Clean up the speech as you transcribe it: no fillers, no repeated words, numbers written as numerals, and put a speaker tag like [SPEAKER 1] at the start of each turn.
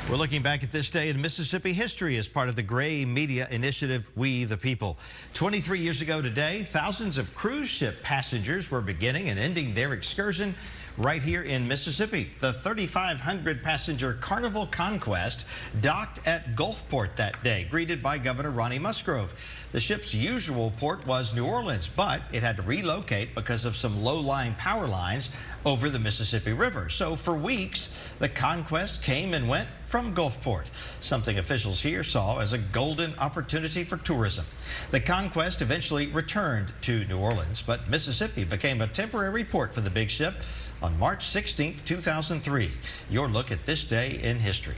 [SPEAKER 1] We're looking back at this day in Mississippi history as part of the Gray Media Initiative, We the People. 23 years ago today, thousands of cruise ship passengers were beginning and ending their excursion right here in Mississippi. The 3,500 passenger Carnival Conquest docked at Gulfport that day, greeted by Governor Ronnie Musgrove. The ship's usual port was New Orleans, but it had to relocate because of some low-lying power lines over the Mississippi River. So for weeks, the Conquest came and went from Gulfport, something officials here saw as a golden opportunity for tourism. The Conquest eventually returned to New Orleans, but Mississippi became a temporary port for the big ship on March 16, 2003. Your look at this day in history.